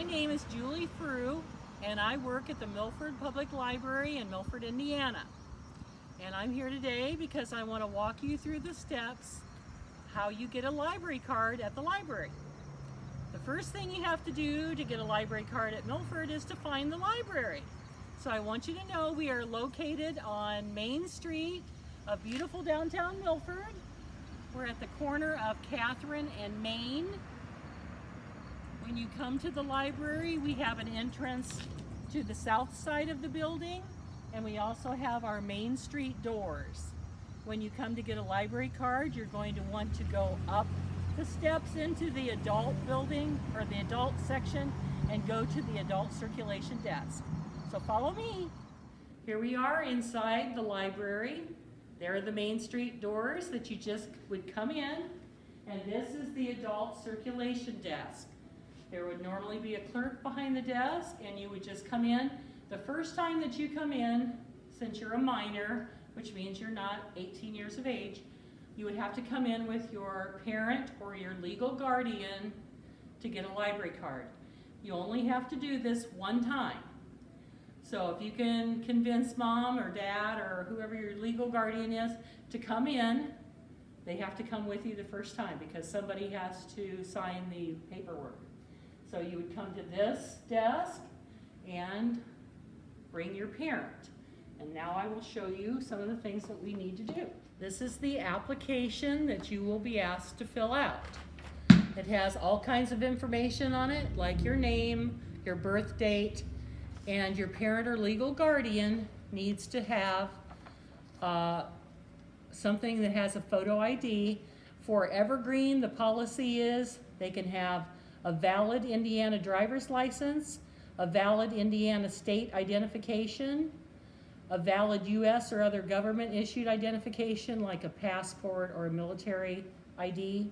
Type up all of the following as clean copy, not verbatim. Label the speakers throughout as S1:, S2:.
S1: My name is Julie Frew, and I work at the Milford Public Library in Milford, Indiana. And I'm here today because I want to walk you through the steps how you get a library card at the library. The first thing you have to do to get a library card at Milford is to find the library. So I want you to know we are located on Main Street of beautiful downtown Milford. We're at the corner of Catherine and Main. When you come to the library, we have an entrance to the south side of the building, and we also have our Main Street doors. When you come to get a library card, you're going to want to go up the steps into the adult building, or the adult section, and go to the adult circulation desk. So follow me. Here we are inside the library. There are the Main Street doors that you just would come in, and this is the adult circulation desk. There would normally be a clerk behind the desk, and you would just come in. The first time that you come in, since you're a minor, which means you're not 18 years of age, you would have to come in with your parent or your legal guardian to get a library card. You only have to do this one time. So if you can convince mom or dad or whoever your legal guardian is to come in, they have to come with you the first time because somebody has to sign the paperwork. So you would come to this desk and bring your parent. And now I will show you some of the things that we need to do. This is the application that you will be asked to fill out. It has all kinds of information on it, like your name, your birth date, and your parent or legal guardian needs to have something that has a photo ID. For Evergreen, the policy is they can have a valid Indiana driver's license, a valid Indiana state identification, a valid U.S. or other government issued identification like a passport or a military ID,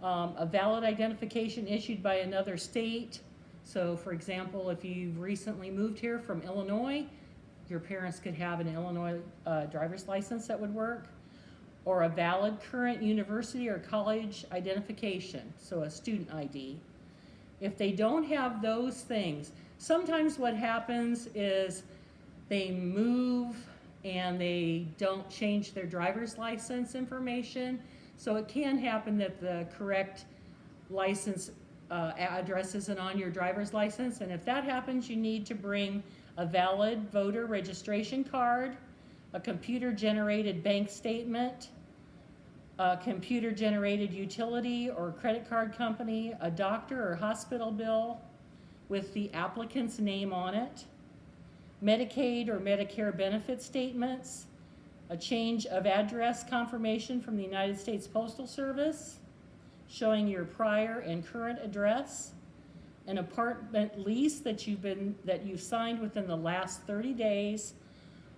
S1: a valid identification issued by another state. So for example, if you've recently moved here from Illinois, your parents could have an Illinois driver's license that would work, or a valid current university or college identification, so a student ID. If they don't have those things, sometimes what happens is they move and they don't change their driver's license information, so it can happen that the correct license address isn't on your driver's license, and if that happens, you need to bring a valid voter registration card, a computer-generated bank statement, a computer-generated utility or credit card company, a doctor or hospital bill with the applicant's name on it, Medicaid or Medicare benefit statements, a change of address confirmation from the United States Postal Service, showing your prior and current address, an apartment lease that you've signed within the last 30 days,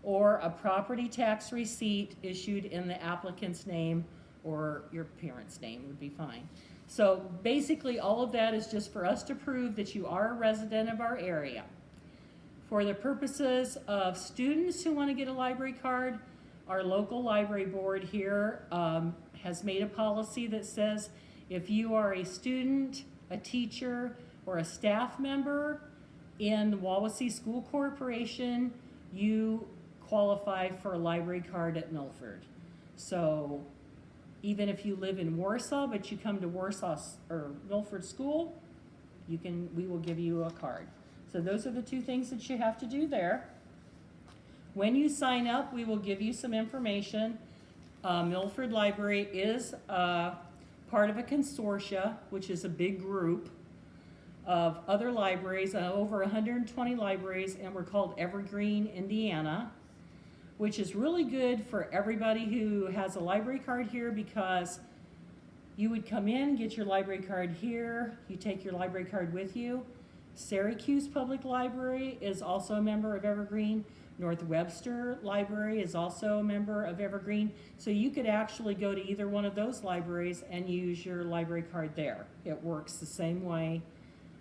S1: or a property tax receipt issued in the applicant's name or your parent's name would be fine. So basically all of that is just for us to prove that you are a resident of our area. For the purposes of students who want to get a library card, our local library board here has made a policy that says if you are a student, a teacher, or a staff member in the Wawasee School Corporation, you qualify for a library card at Milford. So even if you live in Warsaw, but you come to Warsaw or Milford School, we will give you a card. So those are the two things that you have to do there. When you sign up, we will give you some information. Milford Library is part of a consortia, which is a big group of other libraries, over 120 libraries, and we're called Evergreen, Indiana, which is really good for everybody who has a library card here because you would come in, get your library card here, you take your library card with you. Syracuse Public Library is also a member of Evergreen. North Webster Library is also a member of Evergreen. So you could actually go to either one of those libraries and use your library card there. It works the same way.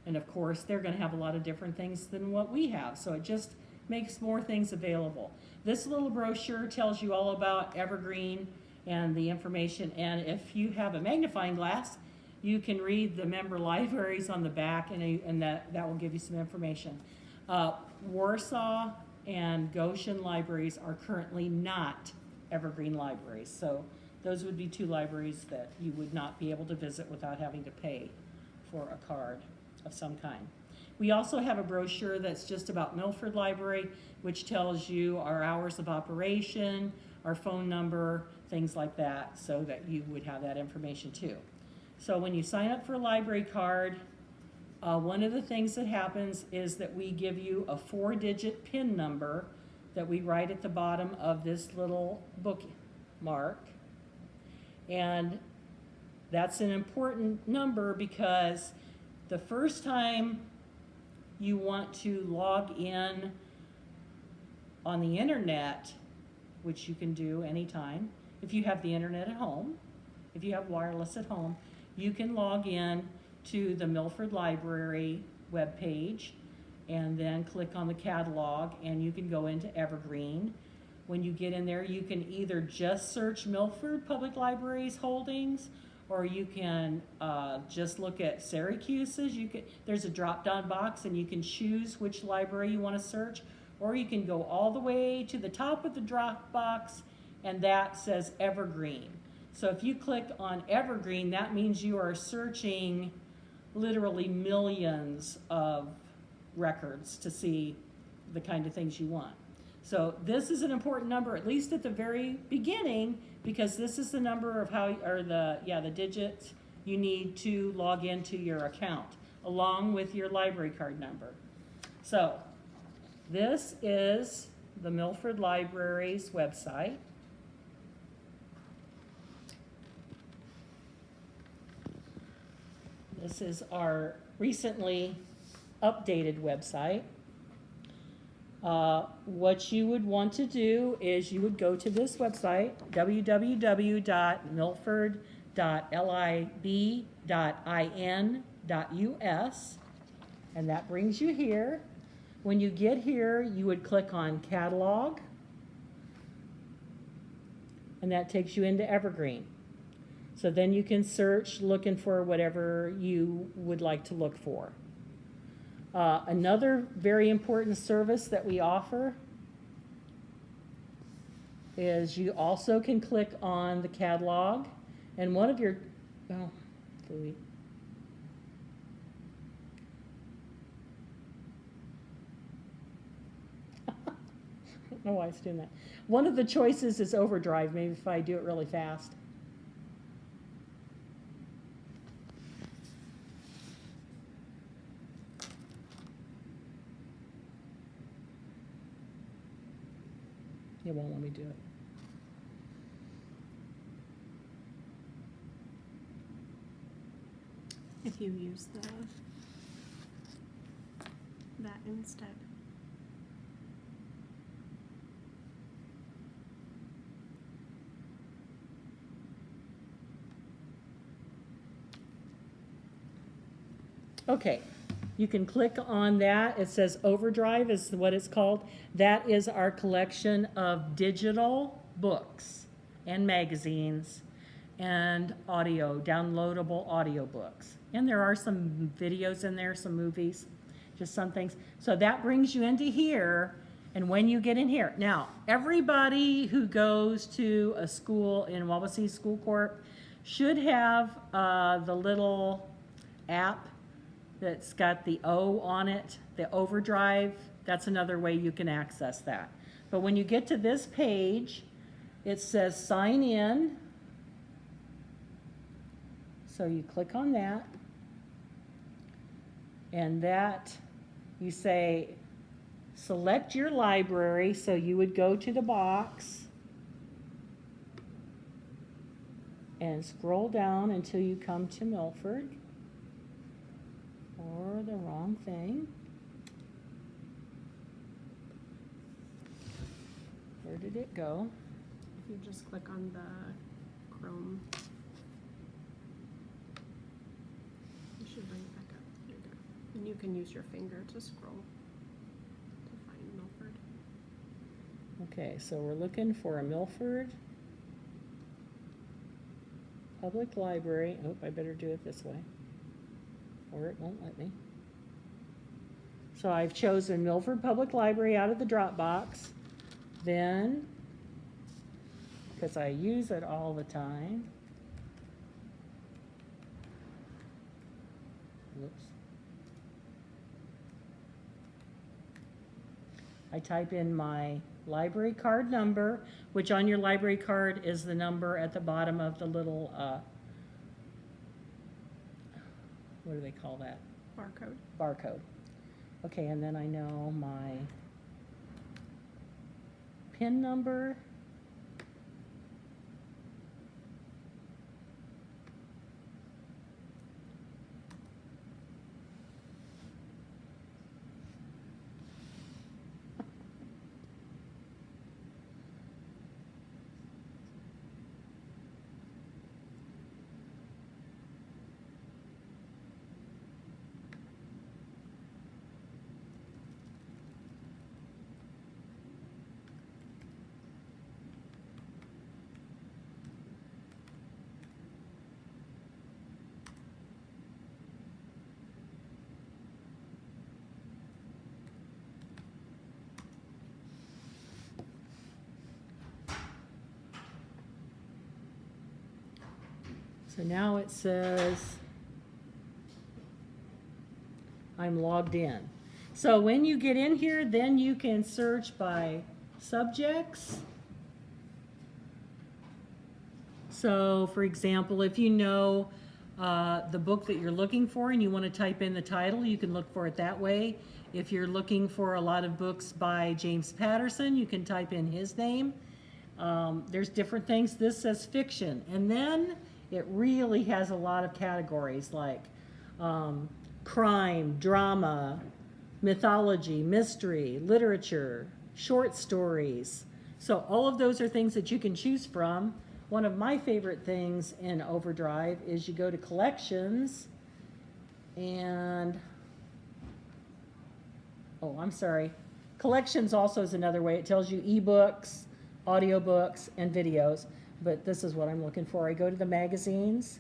S1: And of course, they're going to have a lot of different things than what we have. So it just makes more things available. This little brochure tells you all about Evergreen and the information. And if you have a magnifying glass, you can read the member libraries on the back, and that will give you some information. Warsaw and Goshen libraries are currently not evergreen libraries, so those would be two libraries that you would not be able to visit without having to pay for a card of some kind. We also have a brochure that's just about Milford Library, which tells you our hours of operation, our phone number, things like that, so that you would have that information too. So when you sign up for a library card, one of the things that happens is that we give you a 4-digit PIN number that we write at the bottom of this little bookmark. And that's an important number because the first time you want to log in on the internet, which you can do anytime, if you have the internet at home, if you have wireless at home, you can log in to the Milford Library webpage and then click on the catalog, and you can go into Evergreen. When you get in there, you can either just search Milford Public Library's holdings, or you can just look at Syracuse's. There's a drop-down box, and you can choose which library you want to search, or you can go all the way to the top of the drop box, and that says Evergreen. So if you click on Evergreen, that means you are searching literally millions of records to see the kind of things you want. So this is an important number, at least at the very beginning, because this is the number of the digits you need to log into your account, along with your library card number. So this is the Milford Library's website. This is our recently updated website. What you would want to do is you would go to this website, www.milford.lib.in.us, and that brings you here. When you get here, you would click on Catalog, and that takes you into Evergreen. So then you can search looking for whatever you would like to look for. Another very important service that we offer is you also can click on the catalog, and one of your, I don't know why it's doing that. One of the choices is Overdrive, maybe if I do it really fast. It won't let me do it.
S2: If you use that instead.
S1: Okay, you can click on that. It says Overdrive is what it's called. That is our collection of digital books and magazines and downloadable audiobooks. And there are some videos in there, some movies, just some things. So that brings you into here, and when you get in here. Now, everybody who goes to a school in Wawasee School Corp should have the little app that's got the O on it, the Overdrive. That's another way you can access that. But when you get to this page, it says sign in. So you click on that, and that you say select your library. So you would go to the box and scroll down until you come to Milford, or the wrong thing. Where did it go?
S2: If you just click on the Chrome, you should bring it back up. There you go. And you can use your finger to scroll to find Milford.
S1: Okay, so we're looking for a Milford Public Library, oh, I better do it this way, or it won't let me. So I've chosen Milford Public Library out of the Dropbox. Then, because I use it all the time. Whoops. I type in my library card number, which on your library card is the number at the bottom of the little, what do they call that?
S2: Barcode.
S1: Barcode. Okay, and then I know my PIN number. So now it says I'm logged in. So when you get in here, then you can search by subjects. So for example, if you know the book that you're looking for and you want to type in the title, you can look for it that way. If you're looking for a lot of books by James Patterson, you can type in his name. There's different things. This says fiction. And then it really has a lot of categories like crime, drama, mythology, mystery, literature, short stories. So all of those are things that you can choose from. One of my favorite things in Overdrive is you go to collections and, oh, I'm sorry. Collections also is another way. It tells you ebooks, audiobooks, and videos. But this is what I'm looking for. I go to the magazines.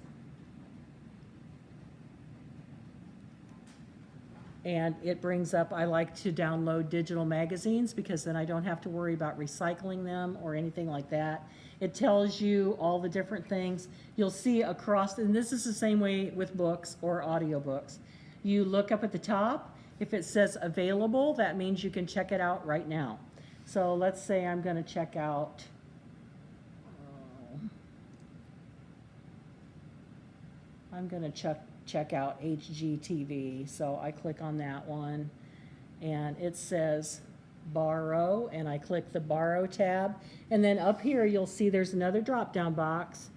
S1: And it brings up, I like to download digital magazines because then I don't have to worry about recycling them or anything like that. It tells you all the different things. You'll see across, and this is the same way with books or audiobooks. You look up at the top. If it says available, that means you can check it out right now. So let's say I'm going to check out I'm going to check out HGTV. So I click on that one and it says borrow, and I click the borrow tab. And then up here you'll see there's another drop down box.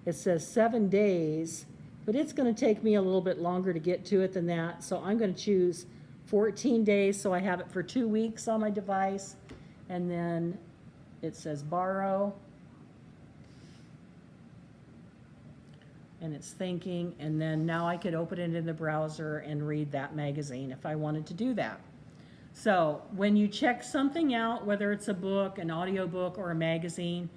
S1: It says 7 days, but it's going to take me a little bit longer to get to it than that. So I'm going to choose 14 days so I have it for 2 weeks on my device. And then it says borrow. And it's thinking, and then now I could open it in the browser and read that magazine if I wanted to do that. So when you check something out, whether it's a book, an audiobook, or a magazine,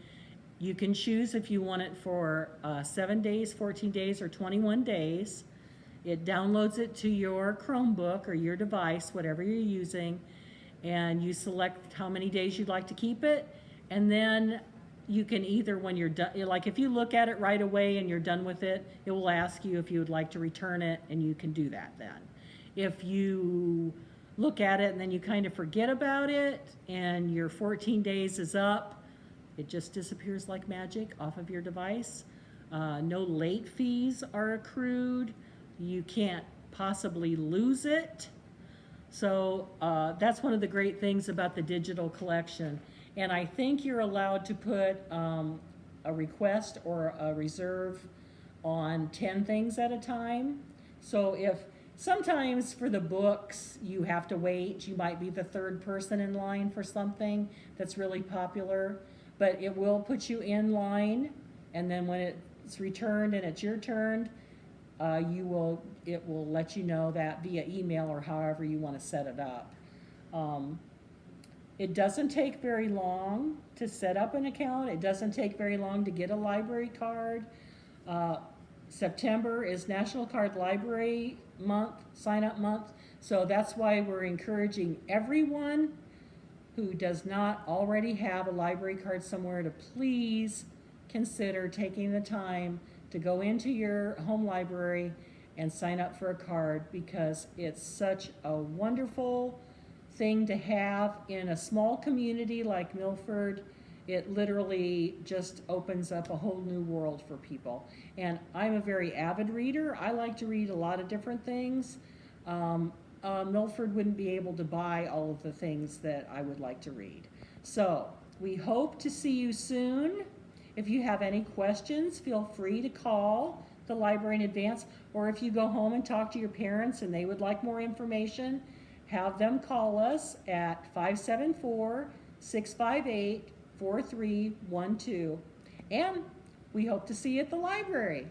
S1: you can choose if you want it for 7 days, 14 days, or 21 days. It downloads it to your Chromebook or your device, whatever you're using, and you select how many days you'd like to keep it, and then you can either, when you're done, like if you look at it right away and you're done with it, it will ask you if you would like to return it, and you can do that then. If you look at it and then you kind of forget about it and your 14 days is up, it just disappears like magic off of your device. No late fees are accrued. You can't possibly lose it. So that's one of the great things about the digital collection. And I think you're allowed to put a request or a reserve on 10 things at a time. So if sometimes for the books you have to wait, you might be the third person in line for something that's really popular, but it will put you in line, and then when it's returned and it's your turn, it will let you know that via email or however you want to set it up. It doesn't take very long to set up an account. It doesn't take very long to get a library card. September is National Card Library Month, sign-up month. So that's why we're encouraging everyone who does not already have a library card somewhere to please consider taking the time to go into your home library and sign up for a card, because it's such a wonderful thing to have in a small community like Milford. It literally just opens up a whole new world for people. And I'm a very avid reader. I like to read a lot of different things. Milford wouldn't be able to buy all of the things that I would like to read. So we hope to see you soon. If you have any questions, feel free to call the library in advance, or if you go home and talk to your parents and they would like more information, have them call us at 574-658-4312. And we hope to see you at the library.